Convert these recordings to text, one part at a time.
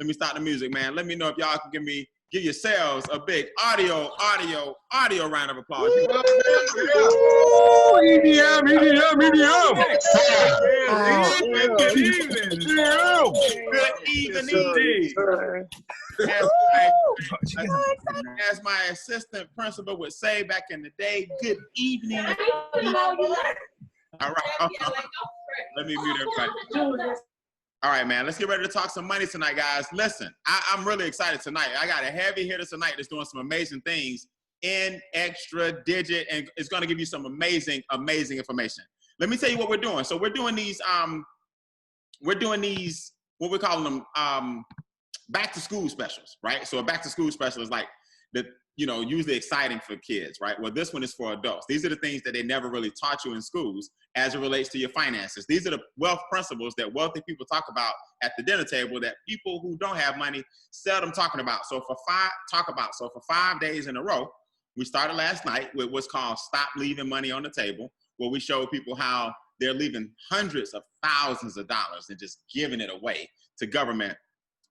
Let me start the music, man. Let me know if y'all can give yourselves a big audio round of applause. EDM. Good evening. As my assistant principal would say back in the day, good evening. All right. Let me mute everybody. All right, man. Let's get ready to talk some money tonight, guys. Listen, I'm really excited tonight. I got a heavy hitter tonight that's doing some amazing things in extra digit, and it's going to give you some amazing information. Let me tell you what we're doing. So we're doing these, what we're calling them, back to school specials, right? So a back to school special is like usually exciting for kids, right? Well, this one is for adults. These are the things that they never really taught you in schools as it relates to your finances. These are the wealth principles that wealthy people talk about at the dinner table that people who don't have money seldom talking about. So for 5 days in a row, we started last night with what's called Stop Leaving Money on the Table, where we show people how they're leaving hundreds of thousands of dollars and just giving it away to government.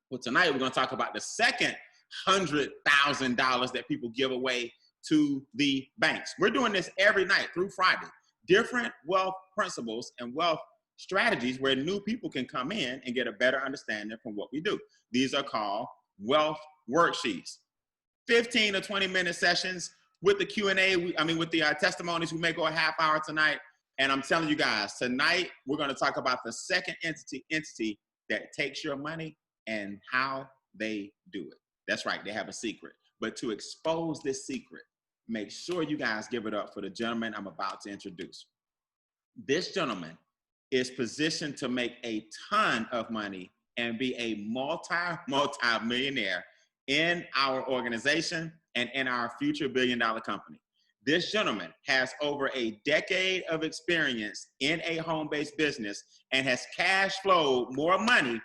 Well, tonight we're going to talk about the second $100,000 that people give away to the banks. We're doing this every night through Friday. Different wealth principles and wealth strategies where new people can come in and get a better understanding from what we do. These are called wealth worksheets. 15 or 20-minute sessions with the Q&A. With the testimonies. We may go a half hour tonight. And I'm telling you guys, tonight we're going to talk about the second entity that takes your money and how they do it. That's right, they have a secret. But to expose this secret, make sure you guys give it up for the gentleman I'm about to introduce. This gentleman is positioned to make a ton of money and be a multi-millionaire in our organization and in our future billion-dollar company. This gentleman has over a decade of experience in a home-based business and has cash flowed more money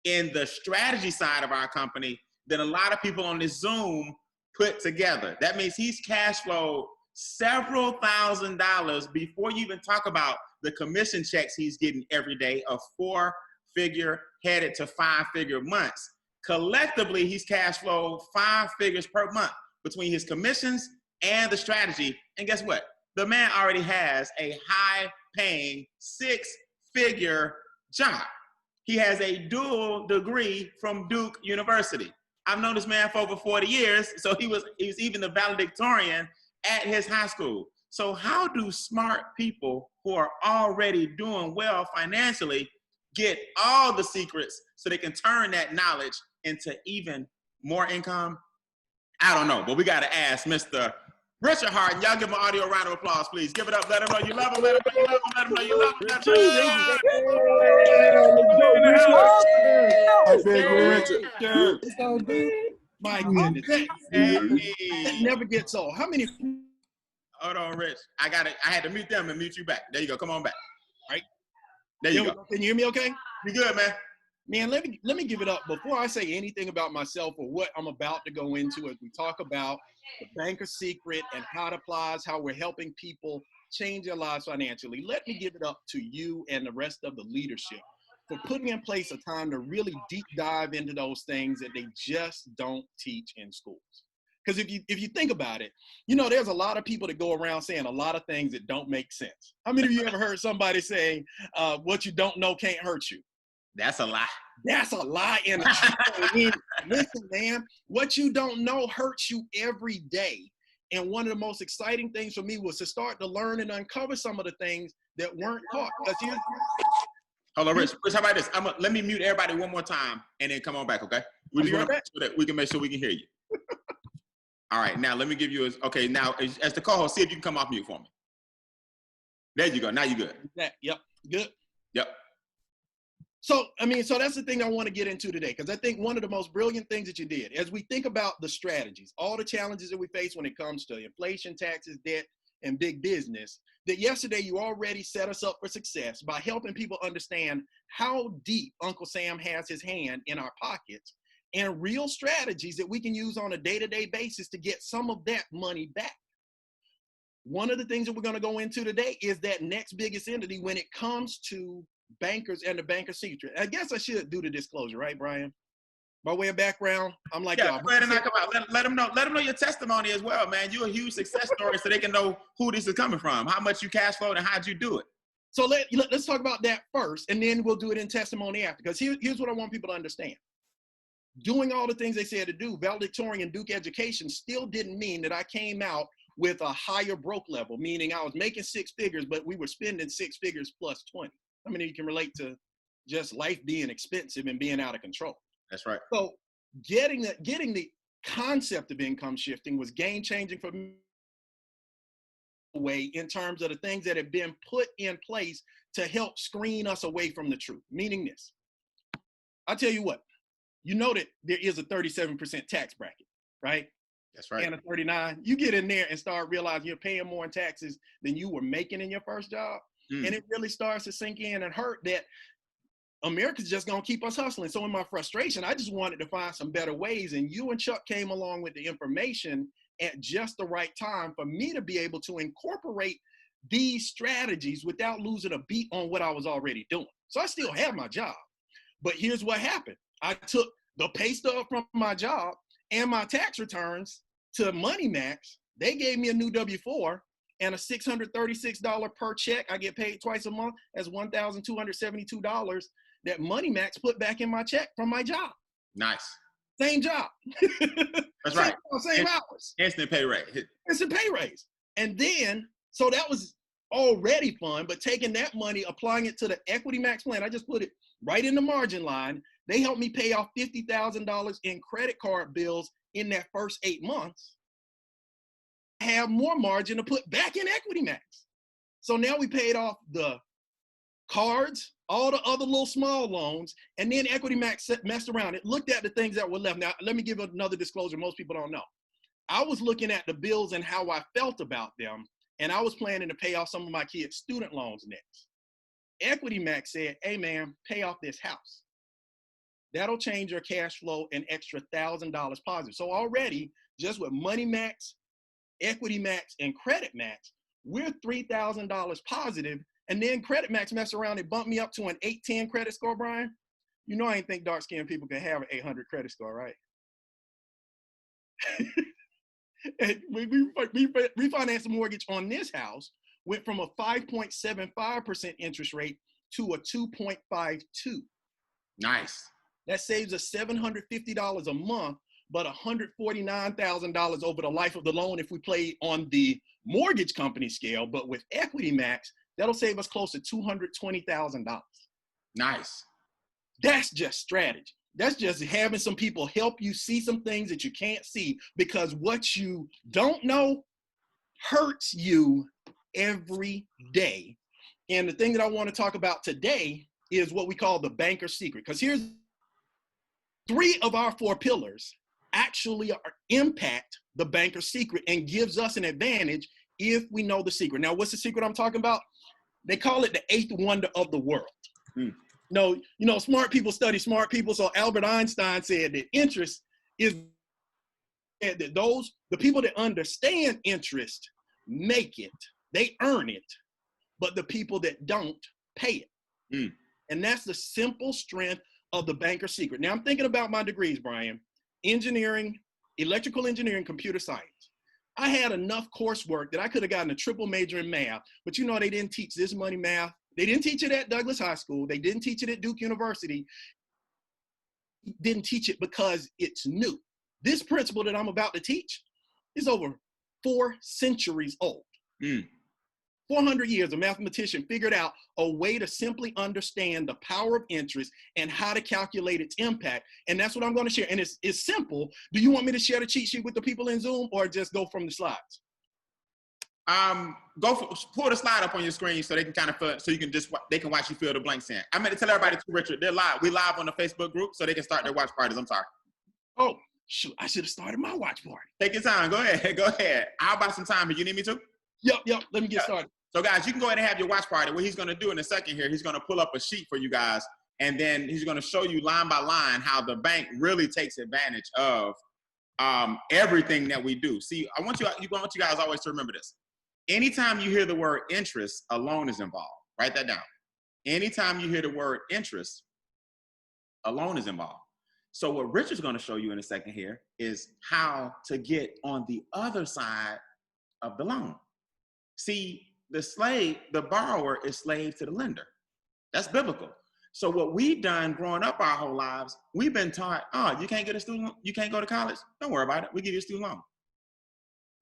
in the strategy side of our company than a lot of people on this Zoom put together. That means he's cash flowed several $1,000s before you even talk about the commission checks he's getting every day of 4-figure headed to 5-figure months. Collectively, he's cash flowed 5 figures per month between his commissions and the strategy. And guess what? The man already has a high-paying 6-figure job. He has a dual degree from Duke University. I've known this man for over 40 years, so he was even the valedictorian at his high school. So how do smart people who are already doing well financially get all the secrets so they can turn that knowledge into even more income? I don't know, but we got to ask Mr. Richard Hardon. Y'all give him an audio round of applause, please. Give it up. Let him know you love him. Let him know you love him. Let him know you love him. Let him know you love him. My goodness. Hey. Never gets old. How many? Hold on, Rich. I had to mute them and mute you back. There you go. Come on back. All right. There you go. Can you hear me okay? You good, man? Man, let me give it up. Before I say anything about myself or what I'm about to go into as we talk about the banker's secret and how it applies, how we're helping people change their lives financially, let me give it up to you and the rest of the leadership for putting in place a time to really deep dive into those things that they just don't teach in schools. Because if you think about it, there's a lot of people that go around saying a lot of things that don't make sense. How many of you ever heard somebody say, what you don't know can't hurt you? That's a lie. That's a lie. And listen, man, what you don't know hurts you every day. And one of the most exciting things for me was to start to learn and uncover some of the things that weren't taught. Hold on, Rich. How about this? Let me mute everybody one more time and then come on back, okay? We just want to make sure that we can make sure we can hear you. All right, now let me give you now as the co-host, see if you can come off mute for me. There you go. Now you're good. Yep. Good. Yep. So that's the thing I want to get into today, because I think one of the most brilliant things that you did, as we think about the strategies, all the challenges that we face when it comes to inflation, taxes, debt, and big business, that yesterday you already set us up for success by helping people understand how deep Uncle Sam has his hand in our pockets and real strategies that we can use on a day-to-day basis to get some of that money back. One of the things that we're going to go into today is that next biggest entity when it comes to bankers and the banker secret. I guess I should do the disclosure, right, Brian? By way of background, I'm like, Yeah, y'all. go ahead and knock them out. Let them know. Let them know your testimony as well, man. You're a huge success story, so they can know who this is coming from, how much you cash flowed, and how'd you do it. So let's talk about that first, and then we'll do it in testimony after. Because here's what I want people to understand. Doing all the things they said to do, valedictorian Duke education still didn't mean that I came out with a higher broke level, meaning I was making six figures, but we were spending six figures plus 20. How many of you can relate to just life being expensive and being out of control? That's right. So getting the concept of income shifting was game changing for me way in terms of the things that have been put in place to help screen us away from the truth. Meaning this, I'll tell you what, you know that there is a 37% tax bracket, right? That's right. And a 39. You get in there and start realizing you're paying more in taxes than you were making in your first job. And it really starts to sink in and hurt that America's just gonna keep us hustling. So in my frustration, I just wanted to find some better ways. And you and Chuck came along with the information at just the right time for me to be able to incorporate these strategies without losing a beat on what I was already doing. So I still have my job. But here's what happened. I took the pay stub from my job and my tax returns to Money Max. They gave me a new W-4 and a $636 per check. I get paid twice a month. That's $1,272 that Money Max put back in my check from my job. Nice. Same job. That's right. Same hours. Instant pay raise. Instant pay raise. And then, so that was already fun, but taking that money, applying it to the Equity Max plan, I just put it right in the margin line. They helped me pay off $50,000 in credit card bills in that first 8 months. I have more margin to put back in Equity Max. So now we paid off the cards, all the other little small loans, and then Equity Max messed around. It looked at the things that were left. Now, let me give another disclosure most people don't know. I was looking at the bills and how I felt about them, and I was planning to pay off some of my kids' student loans next. Equity Max said, hey man, pay off this house. That'll change your cash flow an extra $1,000 positive. So already, just with Money Max, Equity Max, and Credit Max, we're $3,000 positive. And then Credit Max messed around and bumped me up to an 810 credit score, Brian. You know I didn't think dark-skinned people could have an 800 credit score, right? And we refinanced the mortgage on this house, went from a 5.75% interest rate to a 2.52. Nice. That saves us $750 a month, but $149,000 over the life of the loan if we play on the mortgage company scale. But with Equity Max, that'll save us close to $220,000. Nice. That's just strategy. That's just having some people help you see some things that you can't see, because what you don't know hurts you every day. And the thing that I want to talk about today is what we call the banker's secret. Because here's 3 of our 4 pillars actually impact the banker's secret and gives us an advantage if we know the secret. Now, what's the secret I'm talking about? They call it the 8th wonder of the world. No, you know, smart people study smart people. So Albert Einstein said that interest is that the people that understand interest make it, they earn it, but the people that don't pay it. And that's the simple strength of the banker's secret. Now I'm thinking about my degrees, Brian, engineering, electrical engineering, computer science. I had enough coursework that I could have gotten a triple major in math, but you know, they didn't teach this money math. They didn't teach it at Douglas High School. They didn't teach it at Duke University. Didn't teach it because it's new. This principle that I'm about to teach is over 4 centuries old. 400 years, a mathematician figured out a way to simply understand the power of interest and how to calculate its impact. And that's what I'm going to share. And it's simple. Do you want me to share the cheat sheet with the people in Zoom, or just go from the slides? Pull the slide up on your screen so they can kind of feel, so you can they can watch you fill the blanks in. I meant to tell everybody too, Richard, they're live. We live on the Facebook group so they can start their watch parties. I'm sorry. Oh, shoot. I should have started my watch party. Take your time. Go ahead. Go ahead. I'll buy some time, but you need me to? Yep. Let me get started. So guys, you can go ahead and have your watch party. What he's going to do in a second here, he's going to pull up a sheet for you guys, and then he's going to show you line by line how the bank really takes advantage of everything that we do. See, I want you guys always to remember this. Anytime you hear the word interest, a loan is involved. Write that down. Anytime you hear the word interest, a loan is involved. So what Richard's going to show you in a second here is how to get on the other side of the loan. See, the borrower is slave to the lender. That's biblical. So what we've done growing up our whole lives, we've been taught, oh, you can't get a student loan, you can't go to college? Don't worry about it. We give you a student loan.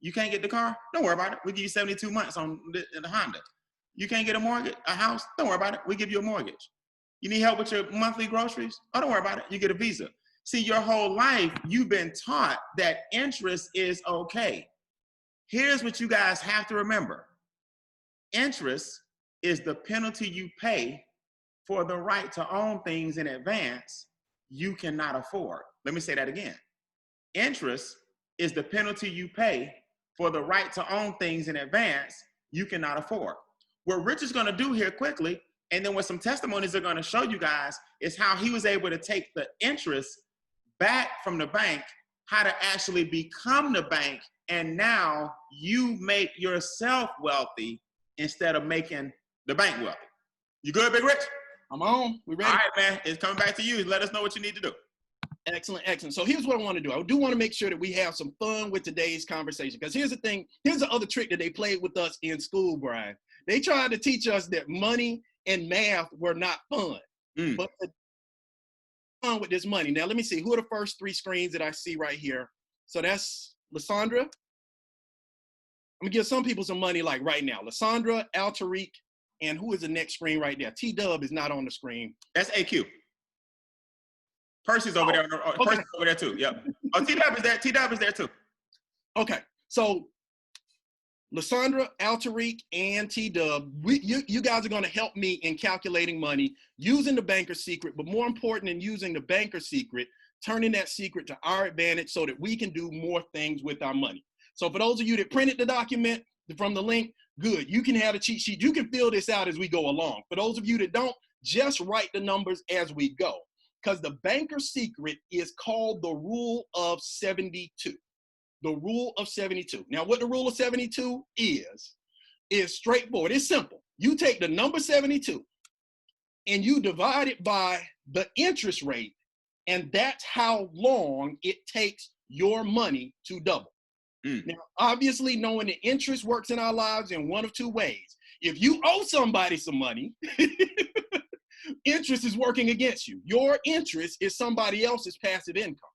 You can't get the car? Don't worry about it. We give you 72 months on the Honda. You can't get a house? Don't worry about it. We give you a mortgage. You need help with your monthly groceries? Oh, don't worry about it. You get a visa. See, your whole life, you've been taught that interest is okay. Here's what you guys have to remember. Interest is the penalty you pay for the right to own things in advance you cannot afford. Let me say that again. Interest is the penalty you pay for the right to own things in advance you cannot afford. What Rich is going to do here quickly, and then what some testimonies are going to show you guys, is how he was able to take the interest back from the bank, how to actually become the bank, and now you make yourself wealthy instead of making the bank wealthy. You good, Big Rich? I'm on. We ready? All right, man. It's coming back to you. Let us know what you need to do. Excellent, excellent. So here's what I want to do. I do want to make sure that we have some fun with today's conversation, because here's the thing. Here's the other trick that they played with us in school, Brian. They tried to teach us that money and math were not fun. But fun with this money. Now, let me see. Who are the first three screens that I see right here? So that's Lysandra. I'm going to give some people some money like right now. Lysandra, Altariq, and who is the next screen right there? T-Dub is not on the screen. That's AQ. Percy's over there. Okay. Percy's over there too. Yep. Oh, T-Dub is there. T-Dub is there too. Okay. So Lysandra, Altariq, and T-Dub, you guys are going to help me in calculating money using the banker's secret, but more important than using the banker's secret, turning that secret to our advantage so that we can do more things with our money. So for those of you that printed the document from the link, good. You can have a cheat sheet. You can fill this out as we go along. For those of you that don't, just write the numbers as we go, because the banker's secret is called the Rule of 72. The Rule of 72. Now, what the Rule of 72 is straightforward. It's simple. You take the number 72 and you divide it by the interest rate, and that's how long it takes your money to double. Now, obviously, knowing that interest works in our lives in one of two ways. If you owe somebody some money, interest is working against you. Your interest is somebody else's passive income.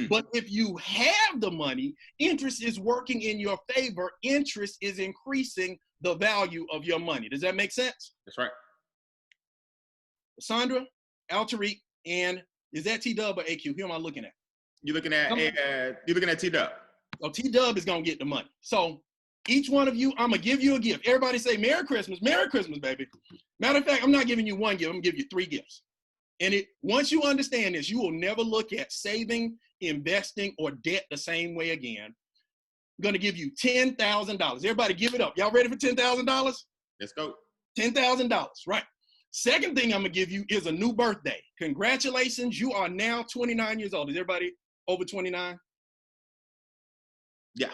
But if you have the money, interest is working in your favor. Interest is increasing the value of your money. Does that make sense? That's right. Sandra, Altariq, and is that T-Dub or AQ? Who am I looking at? You're looking at T-Dub. So T-Dub is going to get the money. So each one of you, I'm going to give you a gift. Everybody say Merry Christmas, baby. Matter of fact, I'm not giving you one gift. I'm going to give you 3 gifts. And once you understand this, you will never look at saving, investing, or debt the same way again. I'm going to give you $10,000. Everybody give it up. Y'all ready for $10,000? Let's go. $10,000, right. Second thing I'm going to give you is a new birthday. Congratulations. You are now 29 years old. Is everybody over 29? Yeah.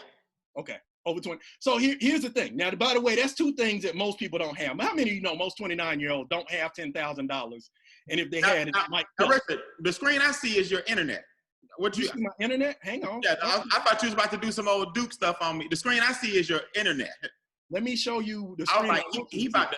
Okay. Over 20. So here's the thing. Now, by the way, that's 2 things that most people don't have. How many of you know most 29-year-olds don't have $10,000? And if they had it, it might now, Richard, the screen I see is your internet. What you see my internet? Hang on. Yeah, I thought you was about to do some old Duke stuff on me. The screen I see is your internet. Let me show you the I screen. was like,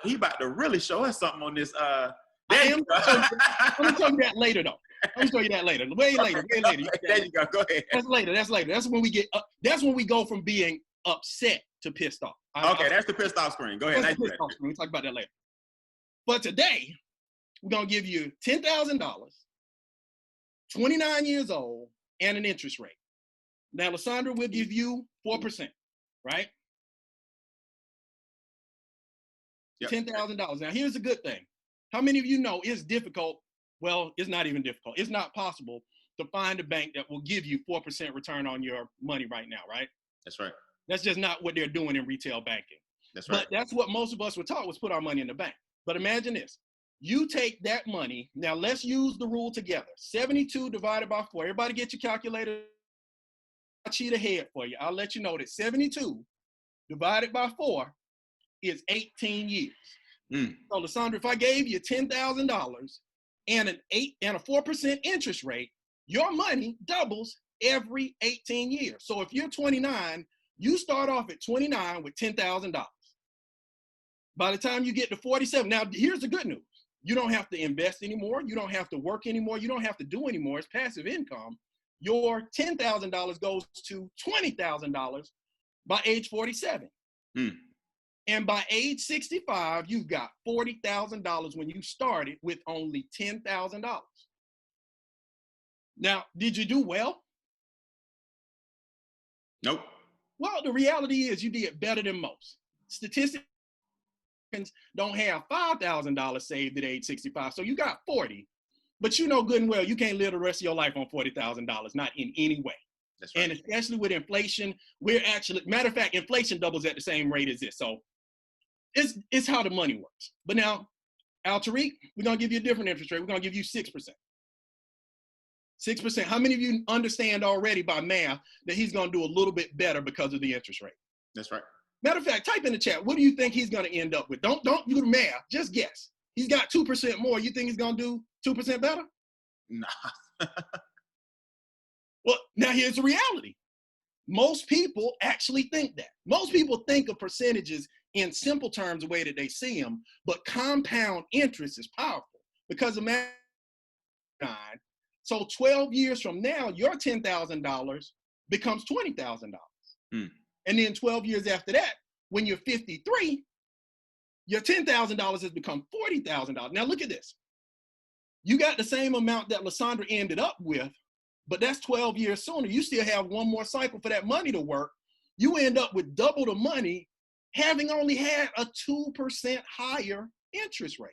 he about to really show us something on this. I'm going to show you that later, though. I'm going to show you that later. Way later. There you go. Go ahead. That's later. That's when we get that's when we go from being upset to pissed off. That's the pissed off screen. Go ahead. That's the pissed off screen. We'll talk about that later. But today, we're going to give you $10,000, 29 years old, and an interest rate. Now, Lysandra will give you 4%, right? Yep. $10,000. Now, here's the good thing. How many of you know it's difficult? Well, it's not even difficult. It's not possible to find a bank that will give you 4% return on your money right now, right? That's right. That's just not what they're doing in retail banking. That's right. But that's what most of us were taught, was put our money in the bank. But imagine this. You take that money. Now, let's use the rule together. 72 divided by 4. Everybody get your calculator. I'll cheat ahead for you. I'll let you know that 72 divided by 4 is 18 years. So, Lysandra, if I gave you $10,000 and a 4% interest rate, your money doubles every 18 years. So if you're 29, you start off at 29 with $10,000. By the time you get to 47, now here's the good news. You don't have to invest anymore. You don't have to work anymore. You don't have to do anymore. It's passive income. Your $10,000 goes to $20,000 by age 47. And by age 65, you've got $40,000 when you started with only $10,000. Now, did you do well? Nope. Well, the reality is you did better than most. Statistics don't have $5,000 saved at age 65, so you got 40. But you know good and well you can't live the rest of your life on $40,000, not in any way. That's right. And especially with inflation, we're actually, matter of fact, inflation doubles at the same rate as this. So it's how the money works. But now, Al-Tariq, we're gonna give you a different interest rate. We're gonna give you 6%. 6%. How many of you understand already by math that he's gonna do a little bit better because of the interest rate? That's right. Matter of fact, type in the chat, what do you think he's gonna end up with? Don't do the math, just guess. He's got 2% more. You think he's gonna do 2% better? Nah. Well, now here's the reality. Most people actually think that. Most people think of percentages in simple terms, the way that they see them, but compound interest is powerful because of math. So 12 years from now, your $10,000 becomes $20,000. And then 12 years after that, when you're 53, your $10,000 has become $40,000. Now look at this. You got the same amount that Lysandra ended up with, but that's 12 years sooner. You still have one more cycle for that money to work. You end up with double the money, having only had a 2% higher interest rate.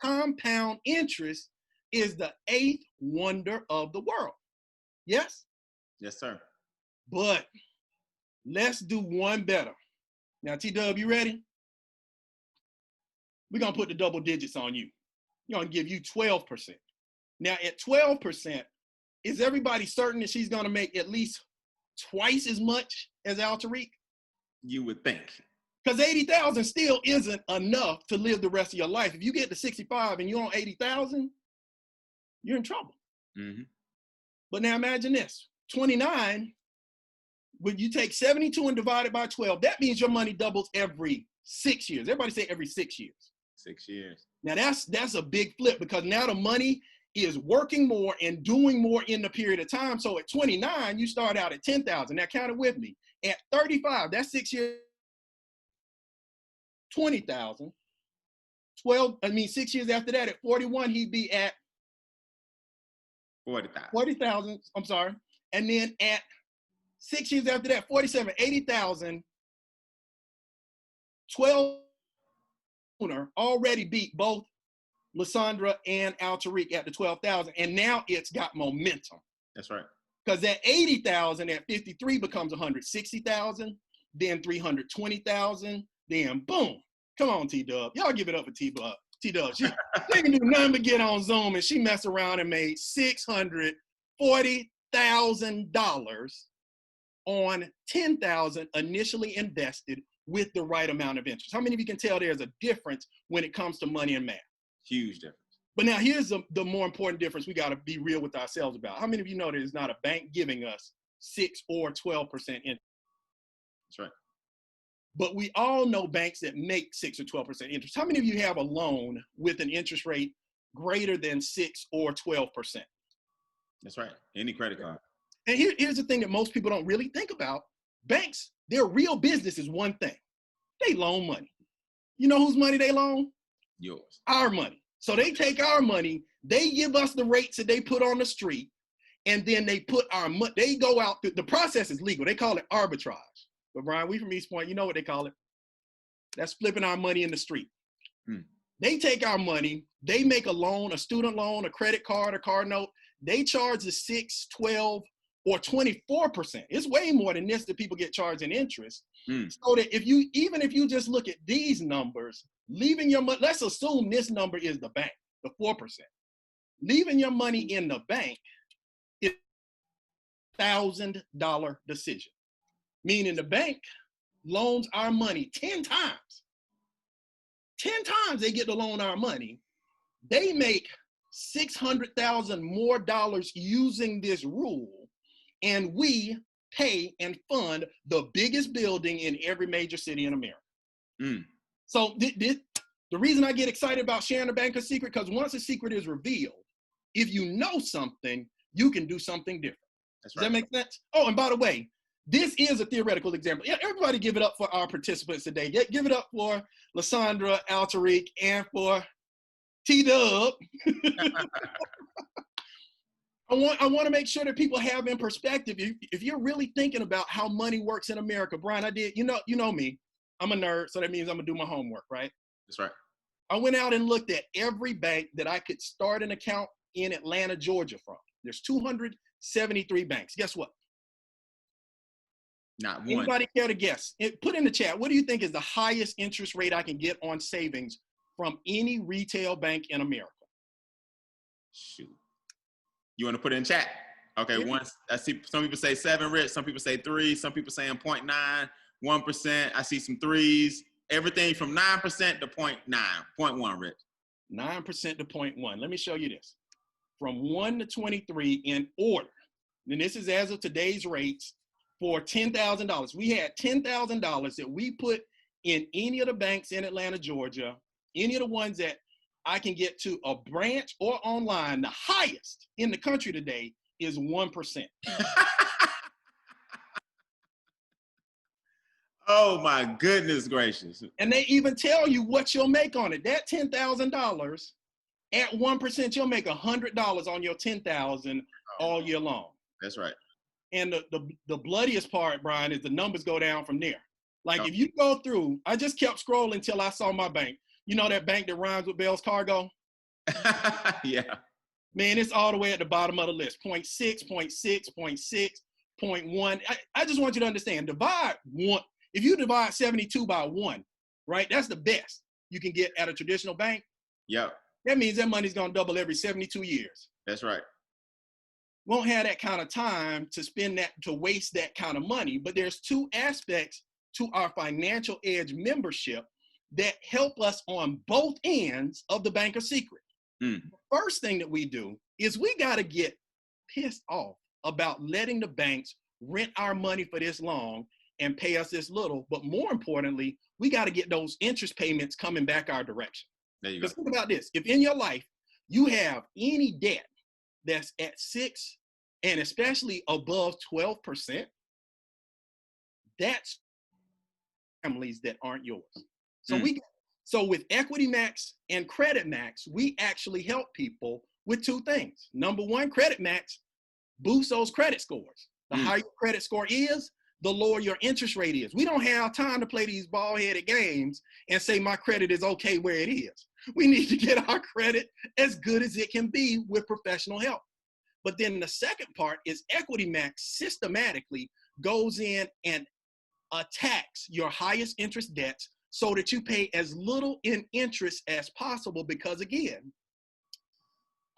Compound interest is the 8th wonder of the world. Yes? Yes, sir. But let's do one better. Now, T-Dub, you ready? We're going to put the double digits on you. We're going to give you 12%. Now, at 12%, is everybody certain that she's going to make at least twice as much as Al-Tariq? You would think. Because 80,000 still isn't enough to live the rest of your life. If you get to 65 and you're on 80,000, you're in trouble. But now imagine this, 29, when you take 72 and divide it by 12, that means your money doubles every 6 years. Everybody say every 6 years. 6 years. Now that's a big flip because now the money is working more and doing more in the period of time. So at 29, you start out at 10,000. Now count it with me. At 35, that's 6 years, 20,000. 6 years after that, at 41, he'd be at 40,000. I'm sorry. And then at 6 years after that, 47, 80,000. 12 already beat both Lysandra and Al-Tariq at the 12,000. And now it's got momentum. That's right. Because that 80,000 at 53 becomes 160,000, then 320,000, then boom. Come on, T-Dub. Y'all give it up for T-Dub. T-Dub. She can do nothing but get on Zoom, and she messed around and made $640,000 on 10,000 initially invested with the right amount of interest. How many of you can tell there's a difference when it comes to money and math? Huge difference. But now here's the more important difference we got to be real with ourselves about. How many of you know there's not a bank giving us 6 or 12% interest? That's right. But we all know banks that make 6 or 12% interest. How many of you have a loan with an interest rate greater than 6 or 12%? That's right. Any credit card. And here's the thing that most people don't really think about. Banks, their real business is one thing. They loan money. You know whose money they loan? Yours. Our money. So they take our money, they give us the rates that they put on the street, and then they put our money, they go out, the process is legal. They call it arbitrage. But Brian, we from East Point, you know what they call it? That's flipping our money in the street. They take our money, they make a loan, a student loan, a credit card, a car note. They charge the 6, 12, or 24%. It's way more than this that people get charged in interest. So that even if you just look at these numbers, leaving your money, let's assume this number is the bank, the 4%. Leaving your money in the bank is a $1,000 decision. Meaning the bank loans our money 10 times. 10 times they get to loan our money. They make $600,000 more using this rule, and we pay and fund the biggest building in every major city in America. So the reason I get excited about sharing the banker's secret, because once a secret is revealed, if you know something, you can do something different. Does that make sense? Oh, and by the way, this is a theoretical example. Yeah, everybody give it up for our participants today. Give it up for Lysandra, Altariq, and for T-Dub. I want to make sure that people have in perspective, if you're really thinking about how money works in America, Brian, you know me, I'm a nerd, so that means I'm gonna do my homework, right? That's right. I went out and looked at every bank that I could start an account in Atlanta, Georgia from. There's 273 banks. Guess what? Not one. Anybody care to guess? Put in the chat, what do you think is the highest interest rate I can get on savings from any retail bank in America? Shoot. You want to put it in chat? Okay, I see some people say 7, Rich. Some people say 3. Some people saying 0.9, 1%. I see some 3s. Everything from 9% to 0.9, 0.1, Rich. 9% to 0.1. Let me show you this. From 1 to 23 in order. And this is as of today's rates for $10,000. We had $10,000 that we put in any of the banks in Atlanta, Georgia, any of the ones that I can get to a branch or online. The highest in the country today is 1%. Oh my goodness gracious. And they even tell you what you'll make on it. That $10,000 at 1%, you'll make $100 on your $10,000 all year long. That's right. And the bloodiest part, Brian, is the numbers go down from there. Like if you go through, I just kept scrolling until I saw my bank. You know that bank that rhymes with Bell's Cargo? Yeah. Man, it's all the way at the bottom of the list. 0.6, 0.6, 0.6, 0.1. I just want you to understand, divide 1. If you divide 72 by 1, right, that's the best you can get at a traditional bank. Yep. That means that money's going to double every 72 years. That's right. Won't have that kind of time to spend that, to waste that kind of money. But there's 2 aspects to our Financial Edge membership that help us on both ends of the banker secret. The first thing that we do is we got to get pissed off about letting the banks rent our money for this long and pay us this little. But more importantly, we got to get those interest payments coming back our direction. There you go. Because think about this. If in your life you have any debt that's at 6 and especially above 12%, that's families that aren't yours. So with Equity Max and Credit Max, we actually help people with 2 things. Number 1, Credit Max boosts those credit scores. The higher your credit score is, the lower your interest rate is. We don't have time to play these ball-headed games and say my credit is okay where it is. We need to get our credit as good as it can be with professional help. But then the second part is Equity Max systematically goes in and attacks your highest interest debts so that you pay as little in interest as possible, because again,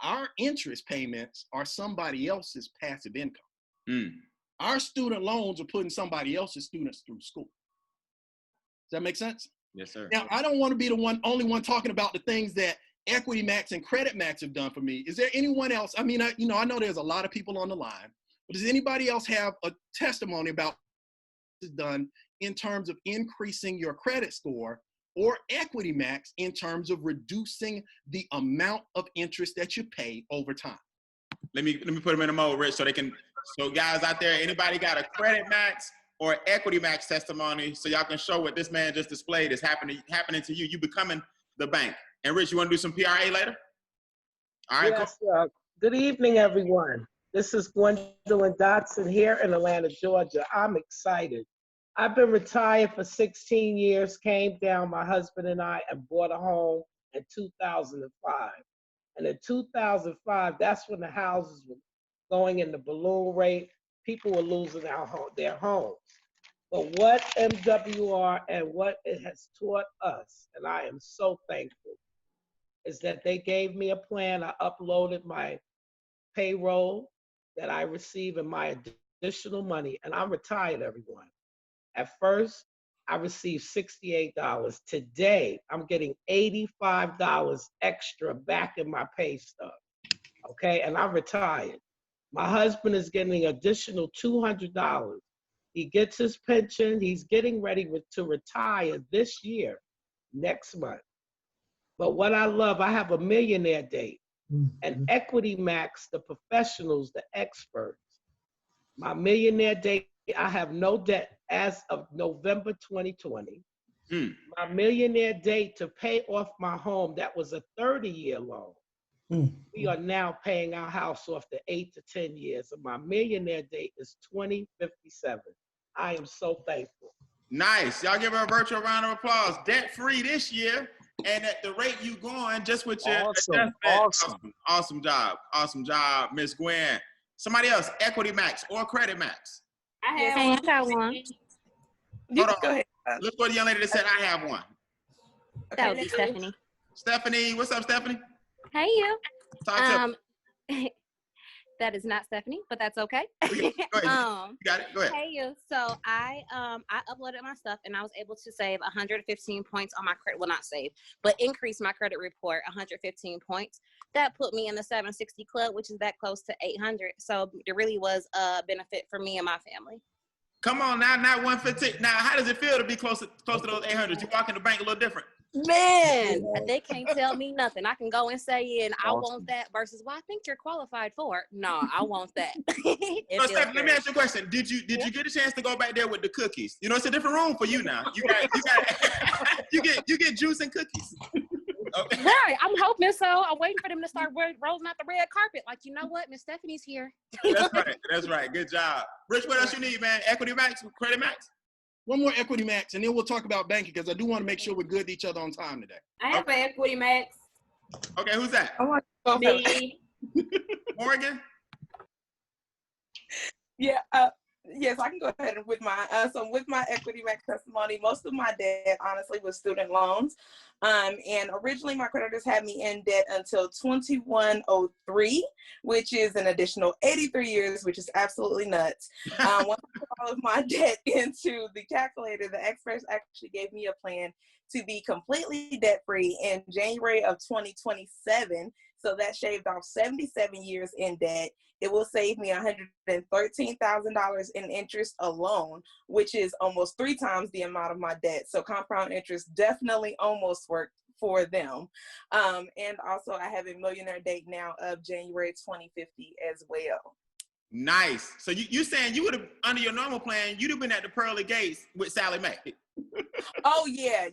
our interest payments are somebody else's passive income. Our student loans are putting somebody else's students through school. Does that make sense? Yes, sir. Now, I don't want to be the only one talking about the things that Equity Max and Credit Max have done for me. Is there anyone else? I mean, I know there's a lot of people on the line, but does anybody else have a testimony about what is done in terms of increasing your credit score, or Equity Max in terms of reducing the amount of interest that you pay over time? Let me put them in a mode, Rich, so they can. So guys out there, anybody got a Credit Max or Equity Max testimony, so y'all can show what this man just displayed is happening to you. You becoming the bank. And Rich, you want to do some PRA later? All right. Yes. Good evening, everyone. This is Gwendolyn Dotson here in Atlanta, Georgia. I'm excited. I've been retired for 16 years, came down, my husband and I, and bought a home in 2005. And in 2005, that's when the houses were going in the balloon rate. People were losing their homes. But what MWR and what it has taught us, and I am so thankful, is that they gave me a plan. I uploaded my payroll that I receive and my additional money, and I'm retired, everyone. At first, I received $68. Today, I'm getting $85 extra back in my pay stub. okay? And I'm retired. My husband is getting additional $200. He gets his pension. He's getting ready to retire this year, next month. But what I love, I have a millionaire date. And Equity Max, the professionals, the experts. My millionaire date, I have no debt as of November 2020. My millionaire date to pay off my home, that was a 30-year loan. We are now paying our house off to 8 to 10 years. And my millionaire date is 2057. I am so thankful. Nice. Y'all give her a virtual round of applause. Debt-free this year. And at the rate you going, just with your awesome job, Miss Gwen. Somebody else, Equity Max or Credit Max. I got one. Hold on. Go ahead. Let's go to the young lady that said I have one. That would be Stephanie. Stephanie, what's up, Stephanie? Hey, you. Talk to That is not Stephanie, but that's okay. Go ahead. You got it. Go ahead. Hey, you. So I uploaded my stuff and I was able to save 115 points on my credit. Well, not save, but increase my credit report 115 points. That put me in the 760 club, which is that close to 800. So it really was a benefit for me and my family. Come on now, not 115. Now, how does it feel to be close to those 800s? You walk in the bank a little different. Man, they can't tell me nothing. I can go and say, and I want that versus, well, I think you're qualified for it. No, I want that. So, Stephanie, let me ask you a question. Did you get a chance to go back there with the cookies? You know, it's a different room for you now. You get juice and cookies. Okay. Right, I'm hoping so. I'm waiting for them to start rolling out the red carpet. Like, you know what, Miss Stephanie's here. That's right. Good job. Rich, what else you need, man? Equity Max, Credit Max? One more Equity Max, and then we'll talk about banking because I do want to make sure we're good to each other on time today. I have an Equity Max. Okay, who's that? I want to go Me. Morgan? Yeah, yes, I can go ahead with my so with my Equity Max testimony, most of my debt honestly was student loans. And originally my creditors had me in debt until 2103, which is an additional 83 years, which is absolutely nuts. Once I put all of my debt into the calculator, the experts actually gave me a plan to be completely debt-free in January of 2027. So that shaved off 77 years in debt. It will save me $113,000 in interest alone, which is almost 3 times the amount of my debt. So compound interest definitely almost worked for them. And also I have a millionaire date now of January 2050 as well. Nice. So you saying you would have, under your normal plan, you'd have been at the pearly gates with Sally Mae. Oh, yeah.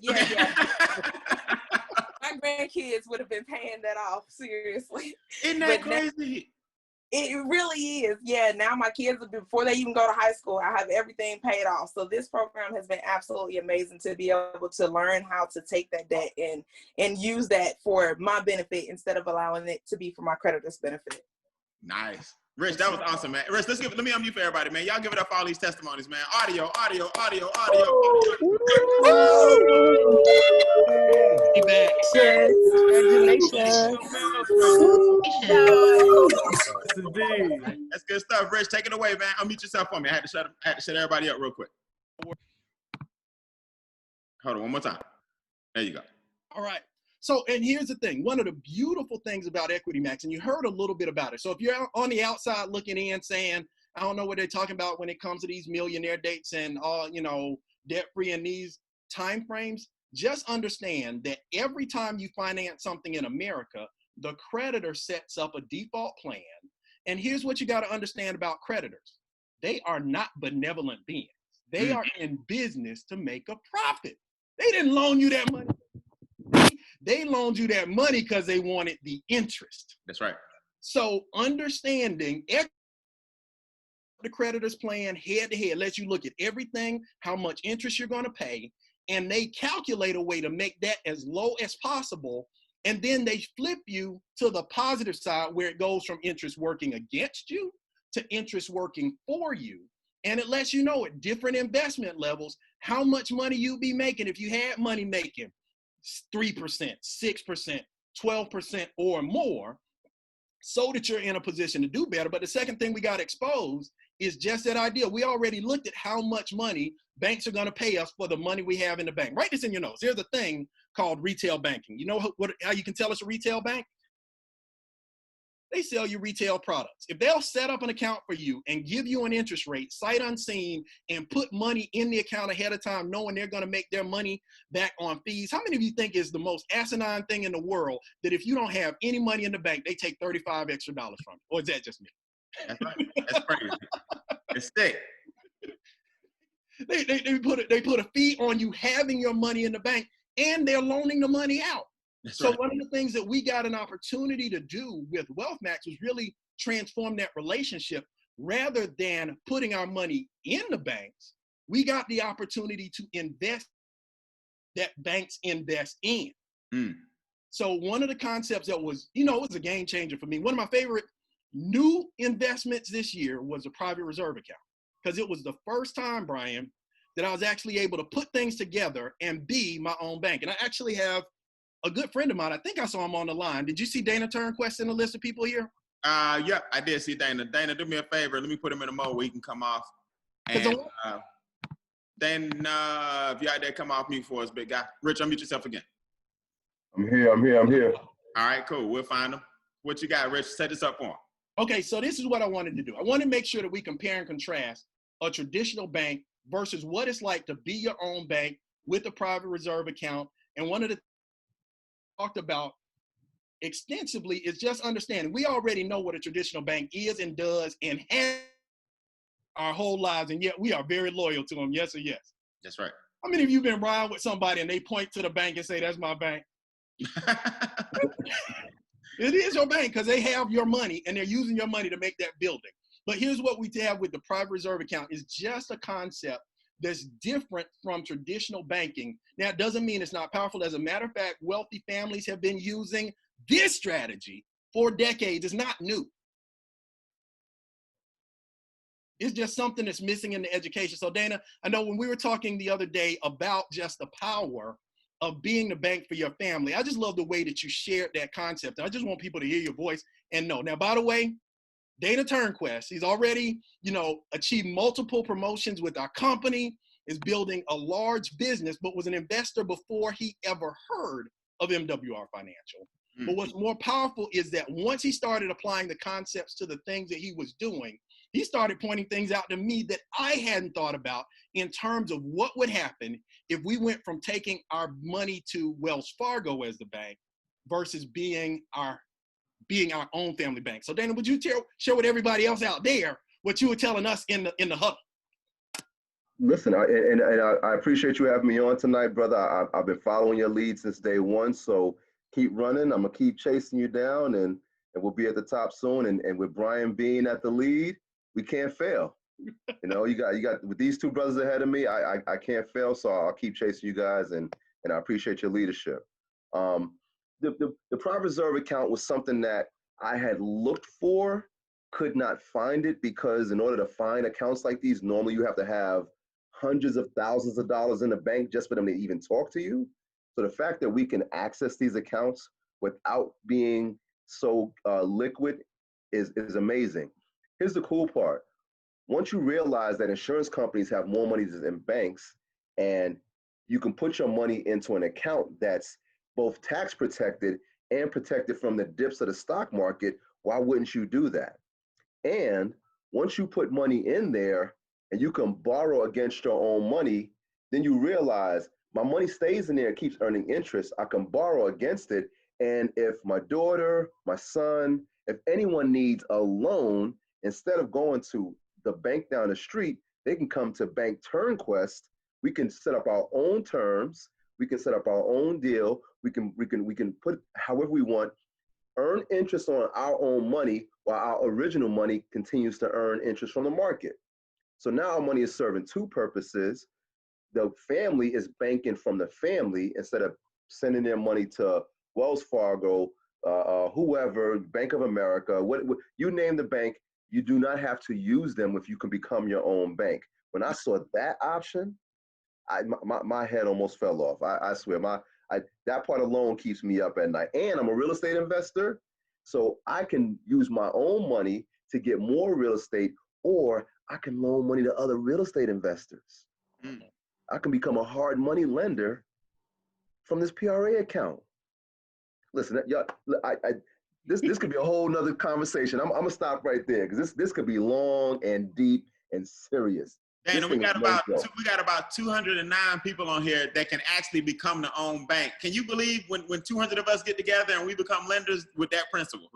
My grandkids would have been paying that off, seriously. Isn't that crazy? It really is. Yeah, now my kids, before they even go to high school, I have everything paid off. So this program has been absolutely amazing to be able to learn how to take that debt and use that for my benefit instead of allowing it to be for my creditors' benefit. Nice. Rich, that was awesome, man. Rich, let me unmute for everybody, man. Y'all give it up for all these testimonies, man. Audio. That's good stuff. Rich, take it away, man. Unmute yourself for me. I had to shut everybody up real quick. Hold on, one more time. There you go. All right. So, and here's the thing. One of the beautiful things about Equity Max, and you heard a little bit about it. So if you're on the outside looking in saying, I don't know what they're talking about when it comes to these millionaire dates and all, debt-free in these time frames, just understand that every time you finance something in America, the creditor sets up a default plan. And here's what you got to understand about creditors. They are not benevolent beings. They are in business to make a profit. They didn't loan you that money. They loaned you that money because they wanted the interest. That's right. So understanding the creditor's plan head to head lets you look at everything, how much interest you're going to pay, and they calculate a way to make that as low as possible. And then they flip you to the positive side where it goes from interest working against you to interest working for you. And it lets you know at different investment levels how much money you'll be making if you had money making 3%, 6%, 12% or more, so that you're in a position to do better. But the second thing we got exposed is just that idea. We already looked at how much money banks are going to pay us for the money we have in the bank. Write this in your notes. There's a thing called retail banking. You know how you can tell it's a retail bank? They sell you retail products. If they'll set up an account for you and give you an interest rate, sight unseen, and put money in the account ahead of time, knowing they're going to make their money back on fees, how many of you think is the most asinine thing in the world that if you don't have any money in the bank, they take $35 extra from you? Or is that just me? That's right. That's crazy. It's sick. They put a fee on you having your money in the bank, and they're loaning the money out. That's So right. one of the things that we got an opportunity to do with WealthMax was really transform that relationship. Rather than putting our money in the banks, we got the opportunity to invest that banks invest in. Mm. So one of the concepts that was, it was a game changer for me. One of my favorite new investments this year was a private reserve account, because it was the first time, Brian, that I was actually able to put things together and be my own bank. And I actually have a good friend of mine. I think I saw him on the line. Did you see Dana Turnquest in the list of people here? Yep, I did see Dana. Dana, do me a favor. Let me put him in a mode where he can come off. And Dana, if you're out there, come off mute for us, big guy. Rich, unmute yourself again. I'm here. All right, cool. We'll find him. What you got, Rich? Set this up for him. Okay, so this is what I wanted to do. I want to make sure that we compare and contrast a traditional bank versus what it's like to be your own bank with a private reserve account. And one of the things I talked about extensively is just understanding we already know what a traditional bank is and does and has our whole lives, and yet we are very loyal to them. Yes or yes? That's right. How many of you been riding with somebody and they point to the bank and say, that's my bank? It is your bank because they have your money and they're using your money to make that building. But here's what we have with the private reserve account is just a concept that's different from traditional banking. Now, it doesn't mean it's not powerful. As a matter of fact, wealthy families have been using this strategy for decades. It's not new. It's just something that's missing in the education. So Dana, I know when we were talking the other day about just the power of being the bank for your family, I just love the way that you shared that concept. I just want people to hear your voice and know. Now, by the way, Dana Turnquest, he's already, achieved multiple promotions with our company, is building a large business, but was an investor before he ever heard of MWR Financial. Mm-hmm. But what's more powerful is that once he started applying the concepts to the things that he was doing, he started pointing things out to me that I hadn't thought about in terms of what would happen if we went from taking our money to Wells Fargo as the bank versus being our own family bank. So Dana, would you share with everybody else out there what you were telling us in the huddle? Listen, I appreciate you having me on tonight, brother. I've been following your lead since day one, so keep running. I'm gonna keep chasing you down, and we'll be at the top soon. And with Brian being at the lead, we can't fail. You got with these two brothers ahead of me, I can't fail. So I'll keep chasing you guys, and I appreciate your leadership. The private reserve account was something that I had looked for, could not find it, because in order to find accounts like these, normally you have to have hundreds of thousands of dollars in the bank just for them to even talk to you. So the fact that we can access these accounts without being so liquid is amazing. Here's the cool part. Once you realize that insurance companies have more money than banks, and you can put your money into an account that's both tax protected and protected from the dips of the stock market, why wouldn't you do that? And once you put money in there and you can borrow against your own money, then you realize my money stays in there and keeps earning interest. I can borrow against it. And if my daughter, my son, if anyone needs a loan, instead of going to the bank down the street, they can come to Bank Turnquest. We can set up our own terms. We can set up our own deal. We can put however we want, earn interest on our own money while our original money continues to earn interest from the market. So now our money is serving two purposes. The family is banking from the family instead of sending their money to Wells Fargo, whoever, Bank of America, what you name the bank. You do not have to use them if you can become your own bank. When I saw that option, my head almost fell off. I swear, that part alone keeps me up at night. And I'm a real estate investor, so I can use my own money to get more real estate, or I can loan money to other real estate investors. Mm. I can become a hard money lender from this PRA account. Listen, y'all, This could be a whole nother conversation. I'm gonna stop right there because this could be long and deep and serious. Dana, This we thing is got no about joke. 209 people on here that can actually become their own bank. Can you believe when 200 of us get together and we become lenders with that principle?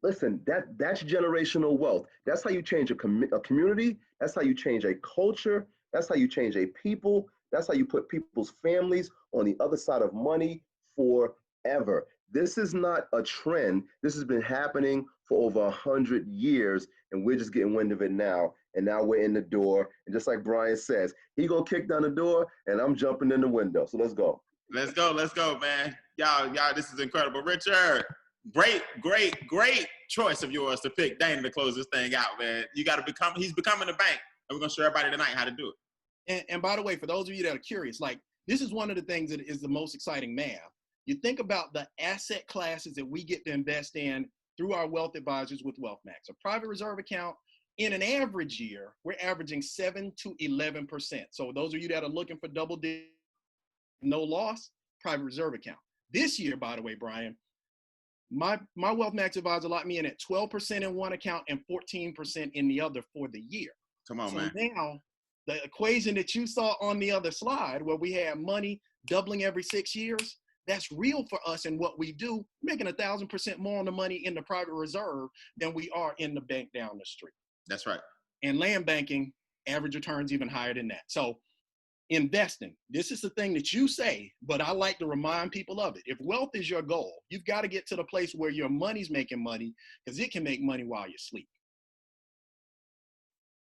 Listen, that's generational wealth. That's how you change a community. That's how you change a culture. That's how you change a people. That's how you put people's families on the other side of money forever. This is not a trend. This has been happening for over 100 years, and we're just getting wind of it now. And now we're in the door. And just like Brian says, he gonna kick down the door, and I'm jumping in the window. So let's go. Let's go, man. Y'all, this is incredible. Richard, great choice of yours to pick Dana to close this thing out, man. He's becoming a bank, and we're gonna show everybody tonight how to do it. And by the way, for those of you that are curious, like this is one of the things that is the most exciting math. You think about the asset classes that we get to invest in through our wealth advisors with WealthMax. A private reserve account in an average year, we're averaging 7 to 11%. So those of you that are looking for double digit, no loss, private reserve account. This year, by the way, Brian, my WealthMax advisor locked me in at 12% in one account and 14% in the other for the year. Come on, so man. Now, the equation that you saw on the other slide where we had money doubling every 6 years, that's real for us in what we do, making 1,000% more on the money in the private reserve than we are in the bank down the street. That's right. And land banking, average returns even higher than that. So investing, this is the thing that you say, but I like to remind people of it. If wealth is your goal, you've got to get to the place where your money's making money because it can make money while you sleep.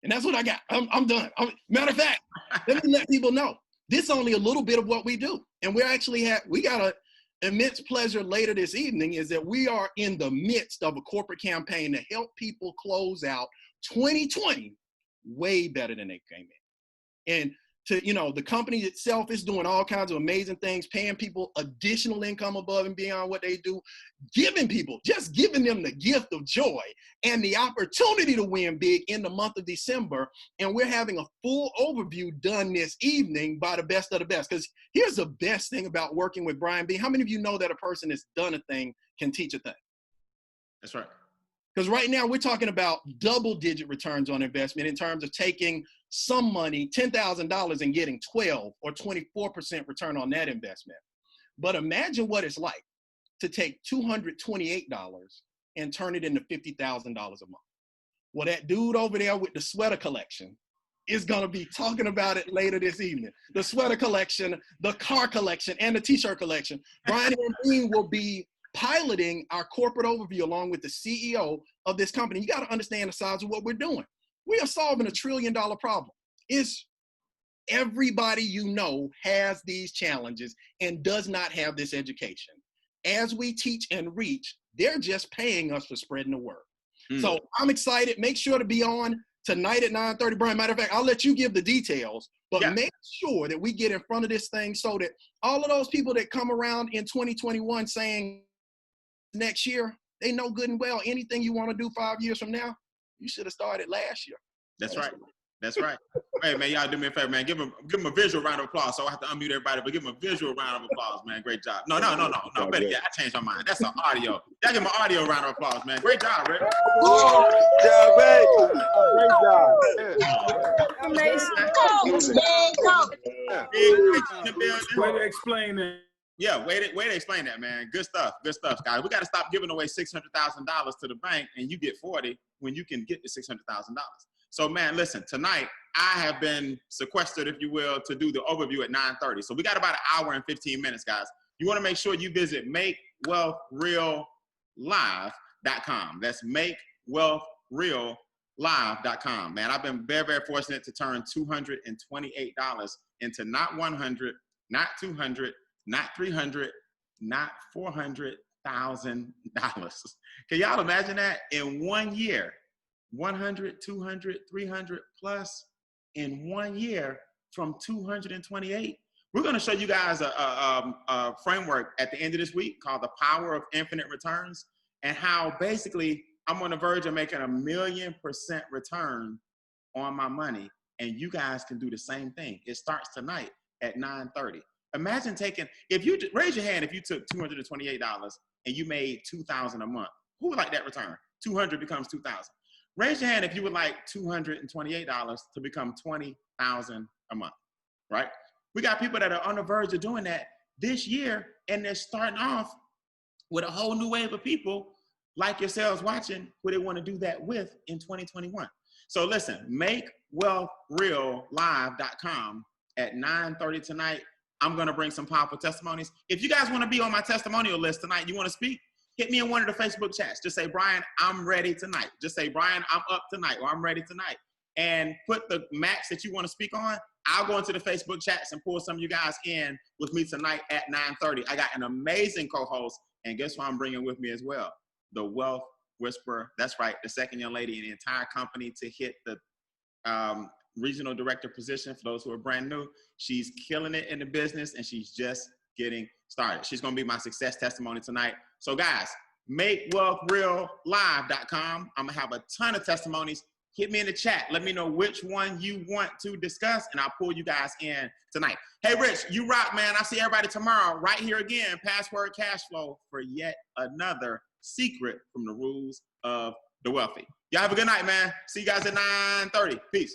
And that's what I got. I'm done. Matter of fact, let me let people know. This is only a little bit of what we do. And we got an immense pleasure later this evening is that we are in the midst of a corporate campaign to help people close out 2020 way better than they came in. And the company itself is doing all kinds of amazing things, paying people additional income above and beyond what they do, giving them the gift of joy and the opportunity to win big in the month of December. And we're having a full overview done this evening by the best of the best. Because here's the best thing about working with Brian B. How many of you know that a person that's done a thing can teach a thing? That's right. Because right now we're talking about double-digit returns on investment in terms of taking some money, $10,000, and getting 12 or 24% return on that investment. But imagine what it's like to take $228 and turn it into $50,000 a month. Well, that dude over there with the sweater collection is going to be talking about it later this evening. The sweater collection, the car collection, and the t-shirt collection. Brian and Dean will be piloting our corporate overview along with the CEO of this company. You got to understand the size of what we're doing. We are solving $1 trillion problem. Everybody you know has these challenges and does not have this education. As we teach and reach, they're just paying us for spreading the word. So I'm excited. Make sure to be on tonight at 9:30. Brian, matter of fact, I'll let you give the details, but make sure that we get in front of this thing so that all of those people that come around in 2021 saying next year, they know good and well anything you want to do 5 years from now, you should have started last year. That's right. That's right. Hey, man, y'all do me a favor, man. Give him a visual round of applause. So I have to unmute everybody, but give him a visual round of applause, man. Great job. No. Better yet, I changed my mind. That's an audio. Y'all give him an audio round of applause, man. Great job, Rick. Great job. Way to explain it. Yeah, way to explain that, man. Good stuff, guys. We got to stop giving away $600,000 to the bank, and you get 40 when you can get the $600,000. So, man, listen, tonight I have been sequestered, if you will, to do the overview at 9:30. So we got about an hour and 15 minutes, guys. You want to make sure you visit MakeWealthRealLive.com. That's MakeWealthRealLive.com. Man, I've been very, very fortunate to turn $228 into not 100, not 200, not 300, not $400,000. Can y'all imagine that in 1 year? 100, 200, 300 plus in 1 year from 228. We're going to show you guys a framework at the end of this week called the Power of Infinite Returns, and how basically I'm on the verge of making 1,000,000% return on my money, and you guys can do the same thing. It starts tonight at 9:30. Imagine raise your hand if you took $228 and you made $2,000 a month. Who would like that return? 200 becomes 2,000. Raise your hand if you would like $228 to become 20,000 a month, right? We got people that are on the verge of doing that this year, and they're starting off with a whole new wave of people like yourselves watching who they want to do that with in 2021. So listen, makewealthreallive.com at 9:30 tonight. I'm going to bring some powerful testimonies. If you guys want to be on my testimonial list tonight, you want to speak, hit me in one of the Facebook chats. Just say, Brian, I'm ready tonight. Just say, Brian, I'm up tonight, or I'm ready tonight. And put the max that you want to speak on. I'll go into the Facebook chats and pull some of you guys in with me tonight at 9:30. I got an amazing co-host, and guess what I'm bringing with me as well? The Wealth Whisperer. That's right, the second young lady in the entire company to hit the regional director position. For those who are brand new, she's killing it in the business, and she's just getting started. She's going to be my success testimony tonight. So guys, makewealthreallive.com. I'm going to have a ton of testimonies. Hit me in the chat. Let me know which one you want to discuss, and I'll pull you guys in tonight. Hey, Rich, you rock, man. I'll see everybody tomorrow right here again. Password Cash Flow for yet another secret from the rules of the wealthy. Y'all have a good night, man. See you guys at 9:30. Peace.